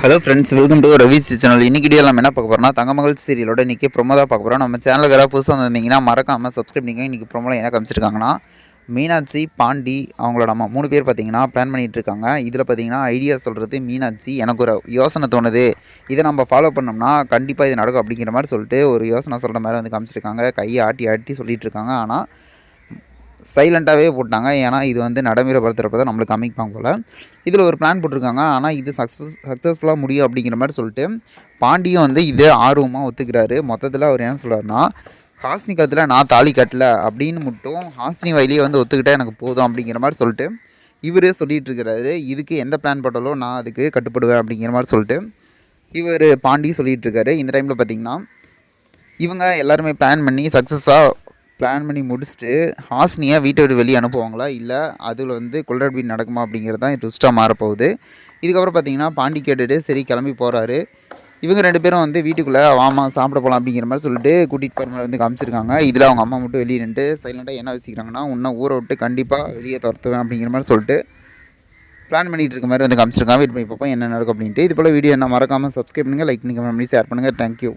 Hello friends, welcome to Ravi's channel. இன்னைக்கு video நம்ம என்ன பார்க்க போறோம்னா, தங்கமகள் சீரியலோட இன்றைக்கி ப்ரோமோ தான் பார்க்க போகிறோம். நம்ம சேனலுக்கு யாராவது புதுசாக வந்திருந்தீங்கன்னா மறக்காமல் சப்ஸ்கிரைப் பண்ணிக்கோங்க. இன்றைக்கி ப்ரோமோவில் என்ன காமிச்சிருக்காங்கன்னா, மீனாட்சி, பாண்டி அவங்களோட அம்மா 3 பேர் பார்த்தீங்கன்னா பிளான் பண்ணிகிட்டு இருக்காங்க. இதில் பார்த்தீங்கன்னா ஐடியா சொல்கிறது மீனாட்சி. எனக்கு ஒரு யோசனை தோணுது, இதை நம்ம ஃபாலோ பண்ணோம்னா கண்டிப்பாக இது நடக்கும் அப்படிங்கிற மாதிரி சொல்லிட்டு ஒரு யோசனை சொல்கிற மாதிரி வந்து காமிச்சிருக்காங்க. கையை ஆட்டி ஆட்டி சொல்லிகிட்டு இருக்காங்க. ஆனால் சைலண்ட்டாகவே போட்டாங்க. ஏன்னா இது வந்து நடைமுறைப்படுத்துகிறப்ப தான் நம்மளுக்கு காமிப்பாங்க போல். இதில் ஒரு பிளான் போட்டிருக்காங்க. ஆனால் இது சக்ஸஸ்ஃபுல்லாக முடியும் அப்படிங்கிற மாதிரி சொல்லிட்டு பாண்டியும் வந்து இதே ஆர்வமாக ஒத்துக்கிறாரு. மொத்தத்தில் அவர் என்ன சொல்கிறாருன்னா, ஹாஸ்னி கத்தில் நான் தாலி கட்டல அப்படின்னு மட்டும் ஹாஸ்னி வயலியே வந்து ஒத்துக்கிட்டா எனக்கு போதும் அப்படிங்கிற மாதிரி சொல்லிட்டு இவரே சொல்லிகிட்டு இருக்கிறாரு. இதுக்கு எந்த பிளான் போட்டாலும் நான் அதுக்கு கட்டுப்படுவேன் அப்படிங்கிற மாதிரி சொல்லிட்டு இவர் பாண்டி சொல்லிகிட்டு இருக்காரு. இந்த டைமில் பார்த்திங்கன்னா இவங்க எல்லாருமே பிளான் பண்ணி முடிச்சுட்டு ஹாஸ்னியை வீட்டை விட்டு வெளியே அனுப்புவாங்களா, இல்லை அதில் வந்து குளறுபடி நடக்குமா அப்படிங்கிறது தான் ட்விஸ்ட்டாக மாறப்போகுது. இதுக்கப்புறம் பார்த்தீங்கன்னா பாண்டி கேட்டுட்டு சரி கிளம்பி போகிறாரு. இவங்க 2 பேரும் வந்து வீட்டுக்குள்ளே வாமா சாப்பிட போகலாம் அப்படிங்கிற மாதிரி சொல்லிட்டு கூட்டிகிட்டு போகிற மாதிரி வந்து காமிச்சிருக்காங்க. இதில் அவங்க அம்மா மட்டும் வெளியே நின்று சைலண்ட்டாக என்ன வச்சுக்கிறாங்கன்னா, இன்னும் ஊரை விட்டு கண்டிப்பாக வெளியே துரத்துவேன் அப்படிங்கிற மாதிரி சொல்லிட்டு பிளான் பண்ணிகிட்டு இருக்க மாதிரி வந்து காமிச்சிருக்காங்க. வெயிட் பண்ணி பார்ப்போம் என்ன நடக்கும் அப்படின்ட்டு. இது போல் வீடியோ என்ன மறக்காமல் சப்ஸ்கிரைப் பண்ணுங்கள், லைக் பண்ணுங்கள், ஷேர் பண்ணுங்கள். தேங்க்யூ.